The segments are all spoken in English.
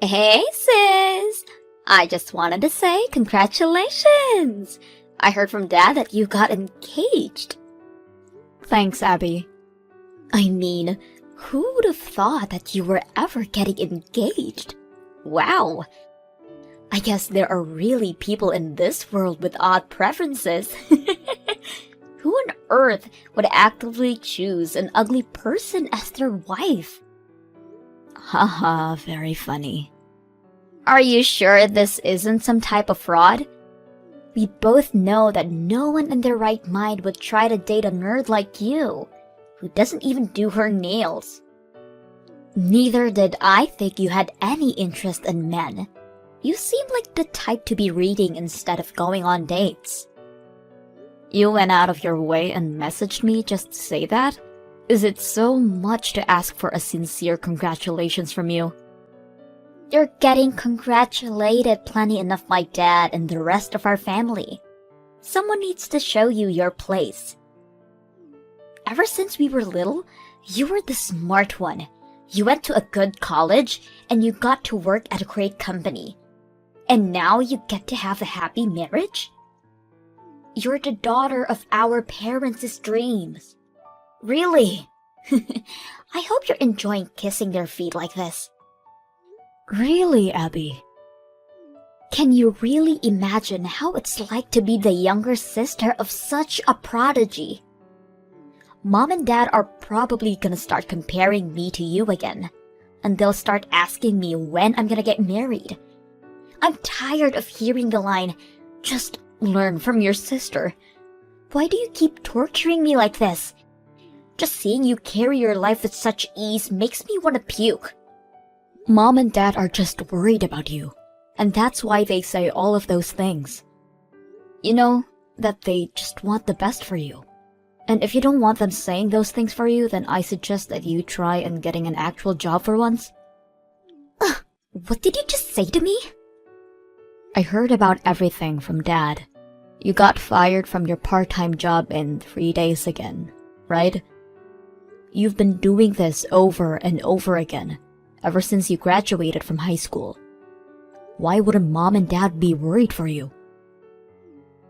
Hey, sis! I just wanted to say congratulations! I heard from Dad that you got engaged. Thanks, Abby. I mean, who would have thought that you were ever getting engaged? Wow! I guess there are really people in this world with odd preferences. Who on earth would actively choose an ugly person as their wife? Haha, very funny. Are you sure this isn't some type of fraud? We both know that no one in their right mind would try to date a nerd like you, who doesn't even do her nails. Neither did I think you had any interest in men. You seem like the type to be reading instead of going on dates. You went out of your way and messaged me just to say that? Is it so much to ask for a sincere congratulations from you? You're getting congratulated plenty enough by Dad and the rest of our family. Someone needs to show you your place. Ever since we were little, you were the smart one. You went to a good college, and you got to work at a great company. And now you get to have a happy marriage? You're the daughter of our parents' dreams. Really? I hope you're enjoying kissing their feet like this. Really, Abby? Can you really imagine how it's like to be the younger sister of such a prodigy? Mom and Dad are probably gonna start comparing me to you again, and they'll start asking me when I'm gonna get married. I'm tired of hearing the line, "Just learn from your sister." Why do you keep torturing me like this? Just seeing you carry your life with such ease makes me want to puke. Mom and Dad are just worried about you, and that's why they say all of those things. You know, that they just want the best for you. And if you don't want them saying those things for you, then I suggest that you try and getting an actual job for once. What did you just say to me? I heard about everything from Dad. You got fired from your part-time job in 3 days again, right? You've been doing this over and over again, ever since you graduated from high school. Why wouldn't Mom and Dad be worried for you?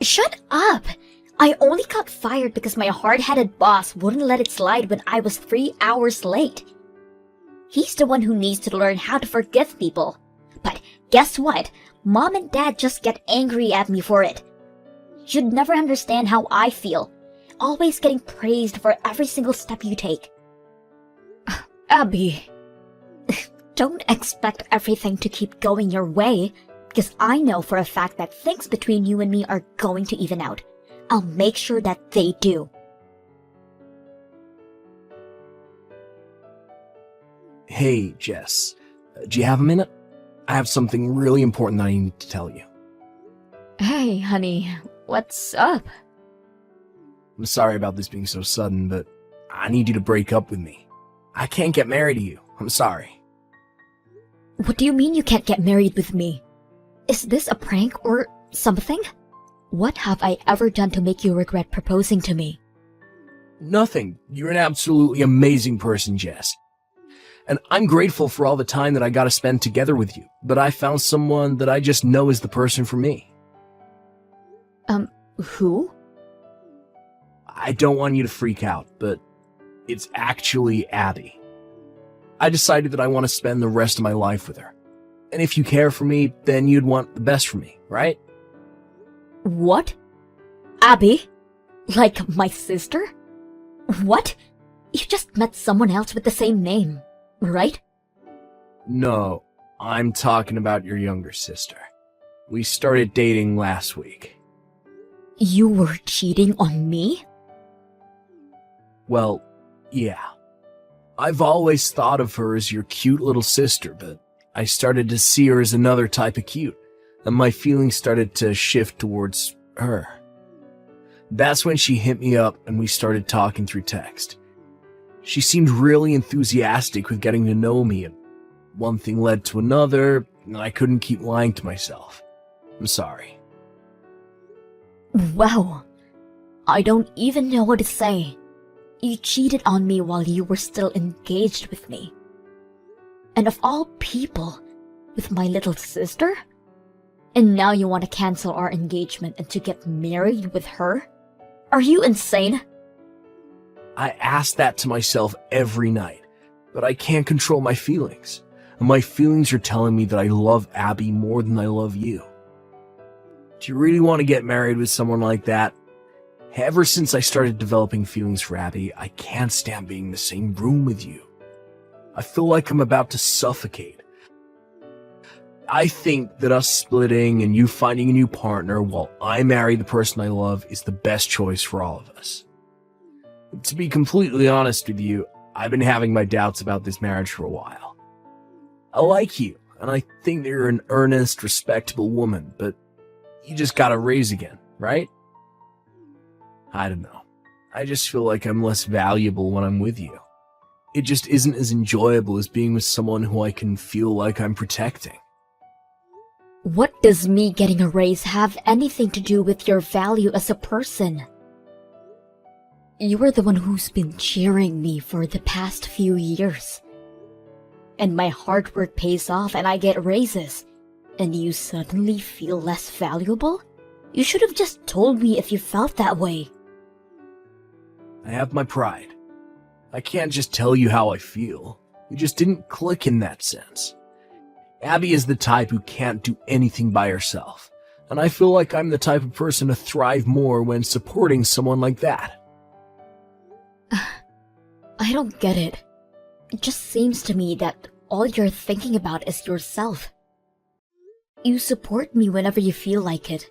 Shut up! I only got fired because my hard-headed boss wouldn't let it slide when I was 3 hours late. He's the one who needs to learn how to forgive people. But guess what? Mom and Dad just get angry at me for it. You'd never understand how I feel. Always getting praised for every single step you take. Abby. Don't expect everything to keep going your way, because I know for a fact that things between you and me are going to even out. I'll make sure that they do. Hey, Jess. Do you have a minute? I have something really important that I need to tell you. Hey, honey. What's up? I'm sorry about this being so sudden, but I need you to break up with me. I can't get married to you. I'm sorry. What do you mean you can't get married with me? Is this a prank or something? What have I ever done to make you regret proposing to me? Nothing. You're an absolutely amazing person, Jess. And I'm grateful for all the time that I got to spend together with you, but I found someone that I just know is the person for me. Who? I don't want you to freak out, but it's actually Abby. I decided that I want to spend the rest of my life with her. And if you care for me, then you'd want the best for me, right? What? Abby? Like my sister? What? You just met someone else with the same name, right? No, I'm talking about your younger sister. We started dating last week. You were cheating on me? Well, yeah. I've always thought of her as your cute little sister, but I started to see her as another type of cute, and my feelings started to shift towards her. That's when she hit me up and we started talking through text. She seemed really enthusiastic with getting to know me, and one thing led to another, and I couldn't keep lying to myself. I'm sorry. Wow. I don't even know what to say. You cheated on me while you were still engaged with me. And of all people, With my little sister? And now you want to cancel our engagement and to get married with her? Are you insane? I ask that to myself every night, but I can't control my feelings. And my feelings are telling me that I love Abby more than I love you. Do you really want to get married with someone like that? Ever since I started developing feelings for Abby, I can't stand being in the same room with you. I feel like I'm about to suffocate. I think that us splitting and you finding a new partner while I marry the person I love is the best choice for all of us. To be completely honest with you, I've been having my doubts about this marriage for a while. I like you, and I think that you're an earnest, respectable woman, but you just gotta raise again, right? I don't know. I just feel like I'm less valuable when I'm with you. It just isn't as enjoyable as being with someone who I can feel like I'm protecting. What does me getting a raise have anything to do with your value as a person? You are the one who's been cheering me for the past few years. And my hard work pays off and I get raises. And you suddenly feel less valuable? You should have just told me if you felt that way. I have my pride. I can't just tell you how I feel. We just didn't click in that sense. Abby is the type who can't do anything by herself, and I feel like I'm the type of person to thrive more when supporting someone like that. I don't get it. It just seems to me that all you're thinking about is yourself. You support me whenever you feel like it,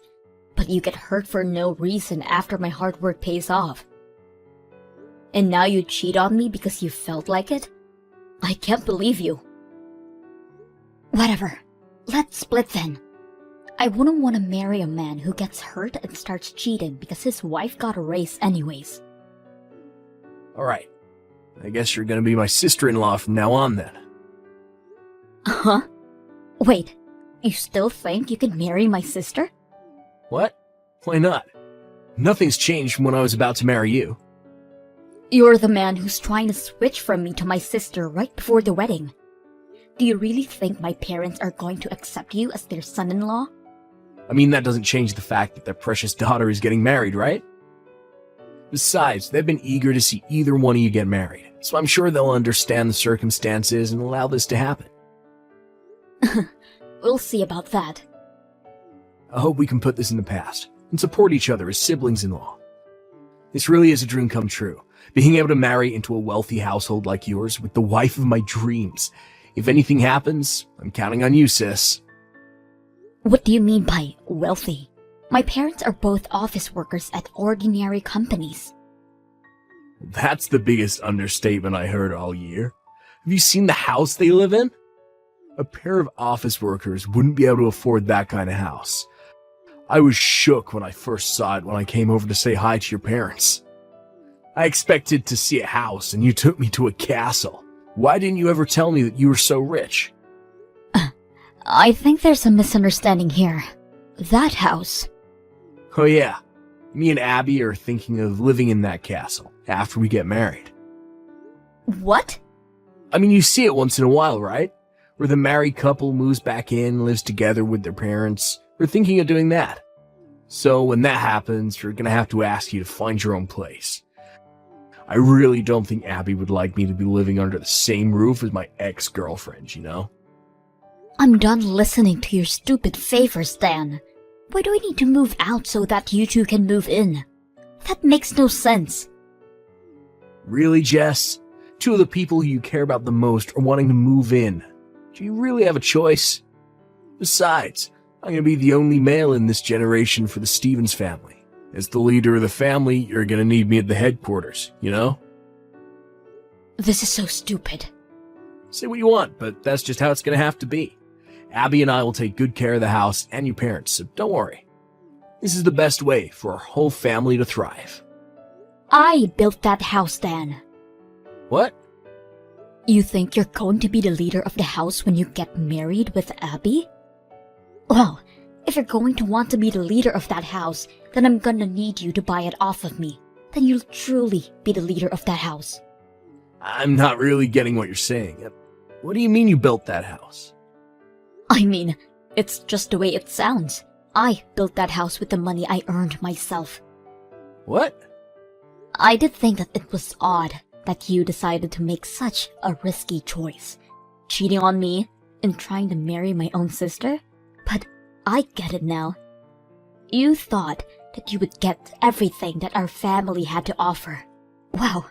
but you get hurt for no reason after my hard work pays off. And now you cheat on me because you felt like it? I can't believe you. Whatever. Let's split then. I wouldn't want to marry a man who gets hurt and starts cheating because his wife got a raise anyways. Alright. I guess you're gonna be my sister-in-law from now on then. Huh? Wait, you still think you can marry my sister? What? Why not? Nothing's changed from when I was about to marry you. You're the man who's trying to switch from me to my sister right before the wedding. Do you really think my parents are going to accept you as their son-in-law? I mean, that doesn't change the fact that their precious daughter is getting married, right? Besides, they've been eager to see either one of you get married, so I'm sure they'll understand the circumstances and allow this to happen. We'll see about that. I hope we can put this in the past and support each other as siblings-in-law. This really is a dream come true, being able to marry into a wealthy household like yours with the wife of my dreams. If anything happens, I'm counting on you, sis. What do you mean by wealthy? My parents are both office workers at ordinary companies. That's the biggest understatement I heard all year. Have you seen the house they live in? A pair of office workers wouldn't be able to afford that kind of house. I was shook when I first saw it when I came over to say hi to your parents. I expected to see a house and you took me to a castle. Why didn't you ever tell me that you were so rich? I think there's a misunderstanding here. That house. Oh yeah, me and Abby are thinking of living in that castle after we get married. What? I mean, you see it once in a while, right? Where the married couple moves back in, lives together with their parents. We're thinking of doing that. So when that happens, we're gonna have to ask you to find your own place. I really don't think Abby would like me to be living under the same roof as my ex-girlfriend, you know? I'm done listening to your stupid favors, Dan. Why do I need to move out so that you two can move in? That makes no sense. Really, Jess? Two of the people who you care about the most are wanting to move in. Do you really have a choice? Besides, I'm gonna be the only male in this generation for the Stevens family. As the leader of the family, you're gonna need me at the headquarters, you know? This is so stupid. Say what you want, but that's just how it's gonna have to be. Abby and I will take good care of the house and your parents, so don't worry. This is the best way for our whole family to thrive. I built that house, Dan. What? You think you're going to be the leader of the house when you get married with Abby? Well, if you're going to want to be the leader of that house, then I'm gonna need you to buy it off of me. Then you'll truly be the leader of that house. I'm not really getting what you're saying. What do you mean you built that house? I mean, it's just the way it sounds. I built that house with the money I earned myself. What? I did think that it was odd that you decided to make such a risky choice, cheating on me and trying to marry my own sister. But I get it now. You thought that you would get everything that our family had to offer. Wow.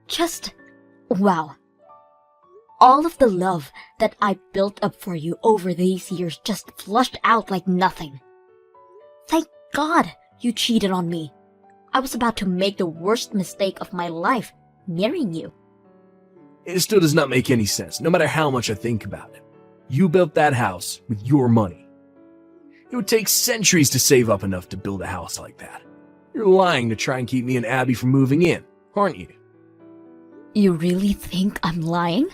Just wow. All of the love that I built up for you over these years just flushed out like nothing. Thank God you cheated on me. I was about to make the worst mistake of my life, marrying you. It still does not make any sense, no matter how much I think about it. You built that house with your money. It would take centuries to save up enough to build a house like that. You're lying to try and keep me and Abby from moving in, aren't you? You really think I'm lying?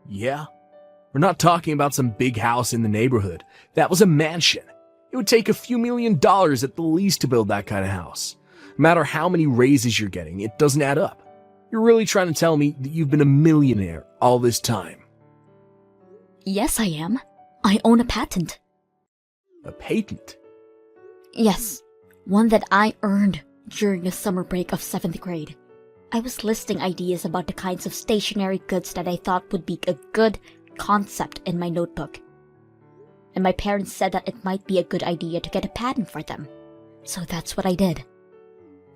Yeah. We're not talking about some big house in the neighborhood. That was a mansion. It would take a few $1 million at the least to build that kind of house. No matter how many raises you're getting, it doesn't add up. You're really trying to tell me that you've been a millionaire all this time. Yes, I am. I own a patent. A patent? Yes, one that I earned during the summer break of 7th grade. I was listing ideas about the kinds of stationery goods that I thought would be a good concept in my notebook. And my parents said that it might be a good idea to get a patent for them. So that's what I did.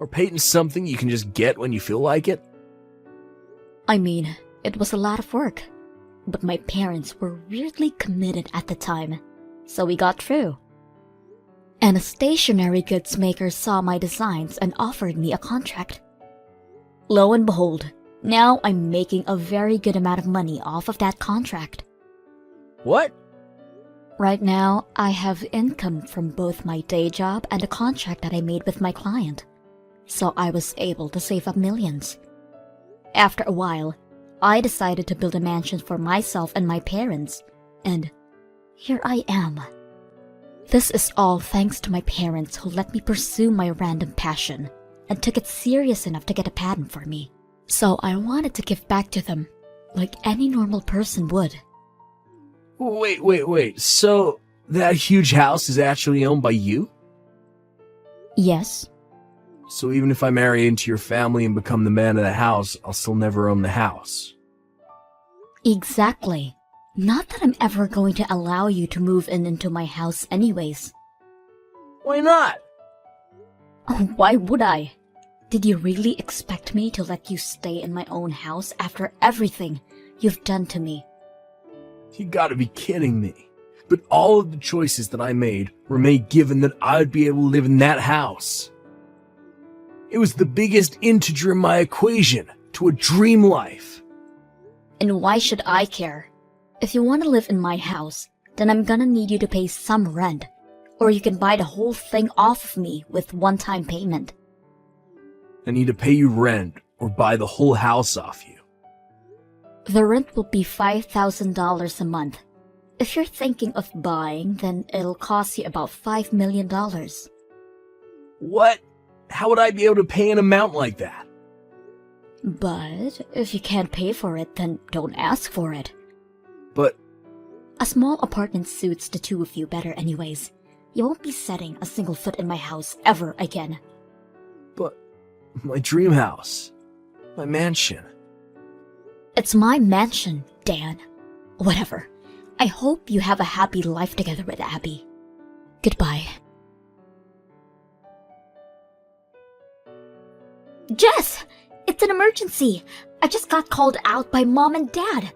Or patent something you can just get when you feel like it? I mean, it was a lot of work. But my parents were weirdly committed at the time. So we got through. And a stationery goods maker saw my designs and offered me a contract. Lo and behold, now I'm making a very good amount of money off of that contract. What? Right now, I have income from both my day job and the contract that I made with my client. So I was able to save up millions. After a while, I decided to build a mansion for myself and my parents. And here I am. This is all thanks to my parents who let me pursue my random passion and took it serious enough to get a patent for me. So I wanted to give back to them, like any normal person would. Wait. So, that huge house is actually owned by you? Yes. So even if I marry into your family and become the man of the house, I'll still never own the house. Exactly. Not that I'm ever going to allow you to move into my house anyways. Why not? Oh, why would I? Did you really expect me to let you stay in my own house after everything you've done to me? You gotta be kidding me. But all of the choices that I made were made given that I'd be able to live in that house. It was the biggest integer in my equation to a dream life. And why should I care? If you want to live in my house, then I'm gonna need you to pay some rent. Or you can buy the whole thing off of me with one-time payment. I need to pay you rent or buy the whole house off you. The rent will be $5,000 a month. If you're thinking of buying, then it'll cost you about $5 million. What? How would I be able to pay an amount like that? But if you can't pay for it, then don't ask for it. But a small apartment suits the two of you better anyways. You won't be setting a single foot in my house ever again. But my dream house, my mansion. It's my mansion, Dan. Whatever. I hope you have a happy life together with Abby. Goodbye. Jess! It's an emergency! I just got called out by Mom and Dad.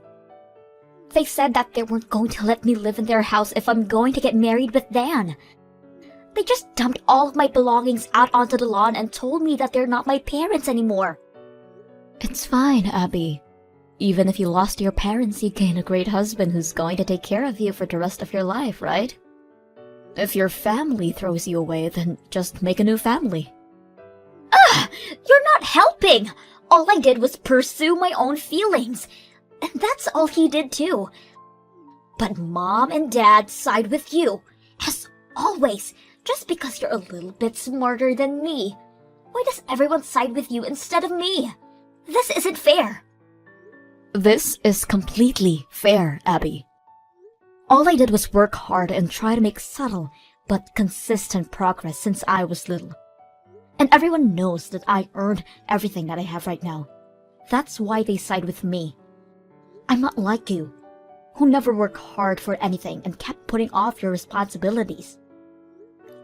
They said that they weren't going to let me live in their house if I'm going to get married with Dan. They just dumped all of my belongings out onto the lawn and told me that they're not my parents anymore. It's fine, Abby. Even if you lost your parents, you gain a great husband who's going to take care of you for the rest of your life, right? If your family throws you away, then just make a new family. Ugh! You're not helping! All I did was pursue my own feelings. And that's all he did too. But Mom and Dad side with you, as always, just because you're a little bit smarter than me. Why does everyone side with you instead of me? This isn't fair. This is completely fair, Abby. All I did was work hard and try to make subtle but consistent progress since I was little. And everyone knows that I earned everything that I have right now. That's why they side with me. I'm not like you, who never worked hard for anything and kept putting off your responsibilities.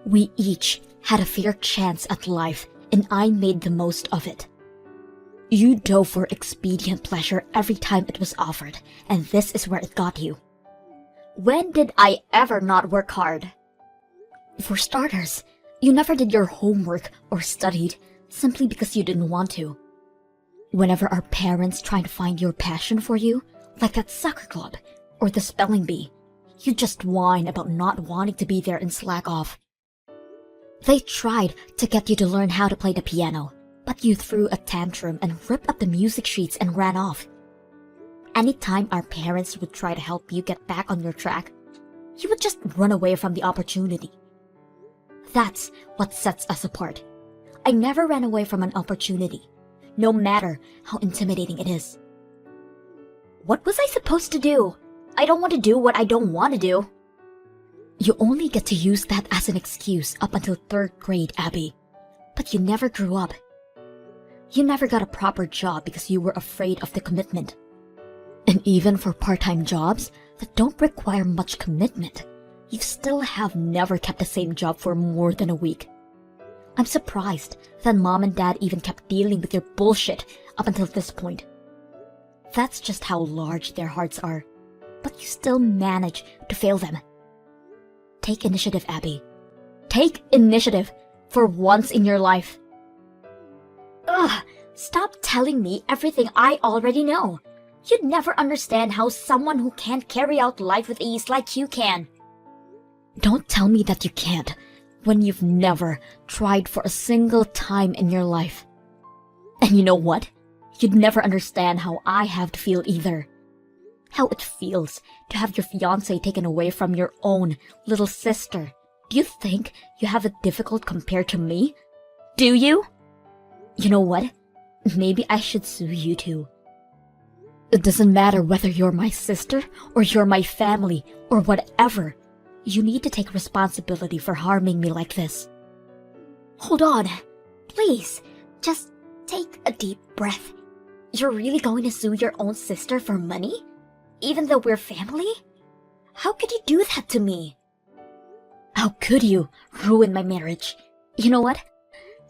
We each had a fair chance at life, and I made the most of it. You dove for expedient pleasure every time it was offered, and this is where it got you. When did I ever not work hard? For starters, you never did your homework or studied simply because you didn't want to. Whenever our parents tried to find your passion for you, like that soccer club or the spelling bee, you just whine about not wanting to be there and slack off. They tried to get you to learn how to play the piano, but you threw a tantrum and ripped up the music sheets and ran off. Anytime our parents would try to help you get back on your track, you would just run away from the opportunity. That's what sets us apart. I never ran away from an opportunity, no matter how intimidating it is. What was I supposed to do? I don't want to do what I don't want to do. You only get to use that as an excuse up until 3rd grade, Abby. But you never grew up. You never got a proper job because you were afraid of the commitment. And even for part-time jobs that don't require much commitment, you still have never kept the same job for more than a week. I'm surprised that Mom and Dad even kept dealing with your bullshit up until this point. That's just how large their hearts are, but you still manage to fail them. Take initiative, Abby. Take initiative for once in your life. Ugh, stop telling me everything I already know. You'd never understand how someone who can't carry out life with ease like you can. Don't tell me that you can't, when you've never tried for a single time in your life. And you know what? You'd never understand how I have to feel either. How it feels to have your fiancé taken away from your own little sister. Do you think you have it difficult compared to me? Do you? You know what? Maybe I should sue you too. It doesn't matter whether you're my sister or you're my family or whatever. You need to take responsibility for harming me like this. Hold on. Please, just take a deep breath. You're really going to sue your own sister for money? Even though we're family? How could you do that to me? How could you ruin my marriage? You know what?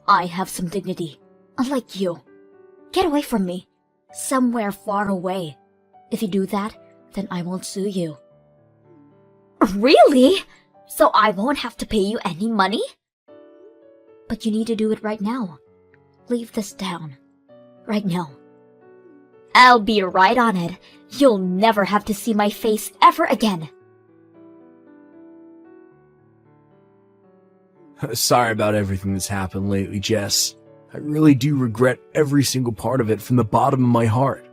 I have some dignity, unlike you. Get away from me. Somewhere far away. If you do that, then I won't sue you. Really? So I won't have to pay you any money? But you need to do it right now. Leave this down. Right now. I'll be right on it. You'll never have to see my face ever again. Sorry about everything that's happened lately, Jess. I really do regret every single part of it from the bottom of my heart.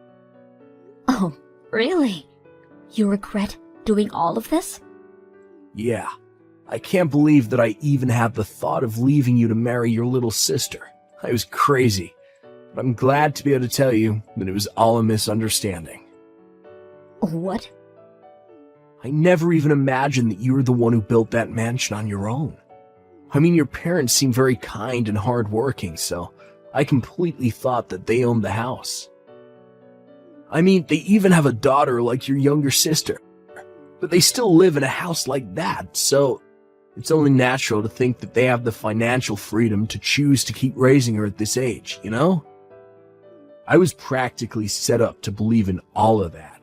Oh, really? You regret doing all of this? Yeah. I can't believe that I even had the thought of leaving you to marry your little sister. I was crazy. But I'm glad to be able to tell you that it was all a misunderstanding. What? I never even imagined that you were the one who built that mansion on your own. I mean, your parents seem very kind and hardworking, so I completely thought that they owned the house. I mean, they even have a daughter like your younger sister, but they still live in a house like that, so it's only natural to think that they have the financial freedom to choose to keep raising her at this age, you know? I was practically set up to believe in all of that.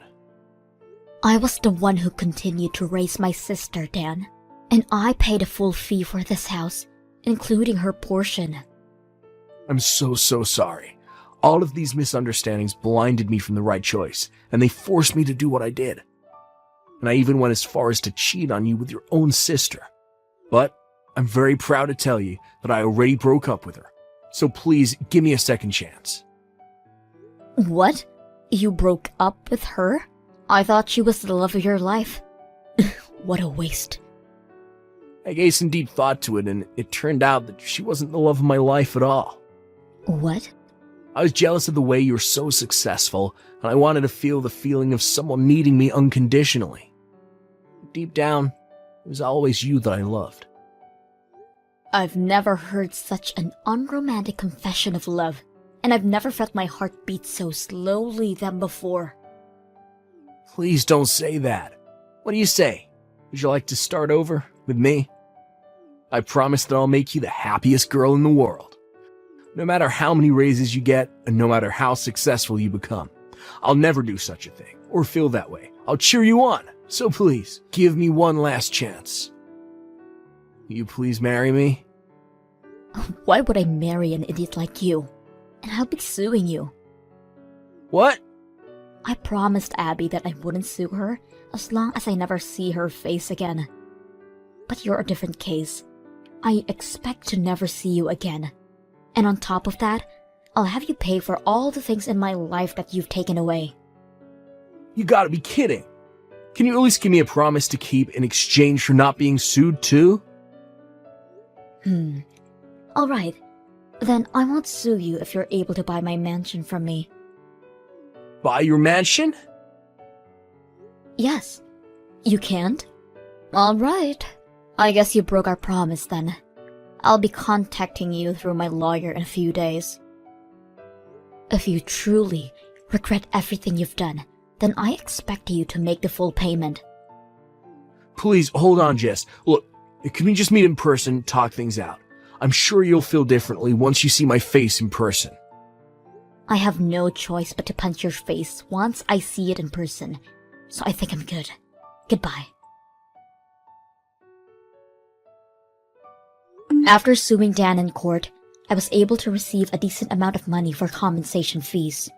I was the one who continued to raise my sister, Dan. And I paid a full fee for this house, including her portion. I'm so sorry. All of these misunderstandings blinded me from the right choice, and they forced me to do what I did. And I even went as far as to cheat on you with your own sister. But I'm very proud to tell you that I already broke up with her. So please, give me a second chance. What? You broke up with her? I thought she was the love of your life. What a waste. I gave some deep thought to it, and it turned out that she wasn't the love of my life at all. What? I was jealous of the way you were so successful, and I wanted to feel the feeling of someone needing me unconditionally. deep down, it was always you that I loved. I've never heard such an unromantic confession of love, and I've never felt my heart beat so slowly than before. Please don't say that. What do you say? Would you like to start over with me? I promise that I'll make you the happiest girl in the world. No matter how many raises you get, and no matter how successful you become, I'll never do such a thing, or feel that way. I'll cheer you on, so please, give me one last chance. Will you please marry me? Why would I marry an idiot like you? And I'll be suing you. What? I promised Abby that I wouldn't sue her as long as I never see her face again. But you're a different case. I expect to never see you again. And on top of that, I'll have you pay for all the things in my life that you've taken away. You gotta be kidding. Can you at least give me a promise to keep in exchange for not being sued too? Alright. Then I won't sue you if you're able to buy my mansion from me. Buy your mansion? Yes. You can't? Alright. I guess you broke our promise then. I'll be contacting you through my lawyer in a few days. If you truly regret everything you've done, then I expect you to make the full payment. Please, hold on, Jess. Look, can we just meet in person, talk things out? I'm sure you'll feel differently once you see my face in person. I have no choice but to punch your face once I see it in person, so I think I'm good. Goodbye. After suing Dan in court, I was able to receive a decent amount of money for compensation fees.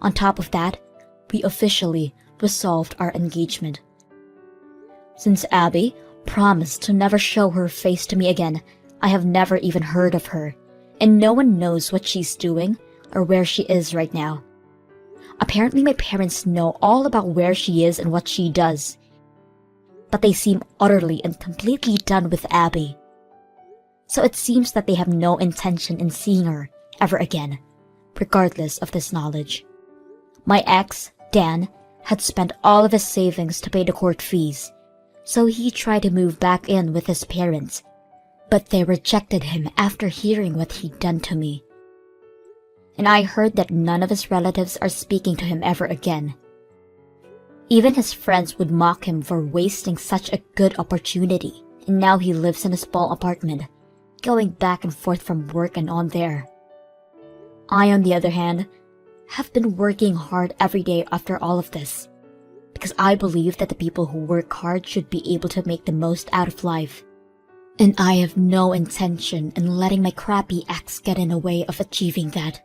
On top of that, we officially resolved our engagement. Since Abby promised to never show her face to me again, I have never even heard of her, and no one knows what she's doing or where she is right now. Apparently my parents know all about where she is and what she does, but they seem utterly and completely done with Abby. So it seems that they have no intention in seeing her ever again, regardless of this knowledge. My ex, Dan, had spent all of his savings to pay the court fees, so he tried to move back in with his parents, but they rejected him after hearing what he'd done to me. And I heard that none of his relatives are speaking to him ever again. Even his friends would mock him for wasting such a good opportunity, and now he lives in a small apartment, going back and forth from work and on there. I, on the other hand, have been working hard every day after all of this, because I believe that the people who work hard should be able to make the most out of life. And I have no intention in letting my crappy ex get in the way of achieving that.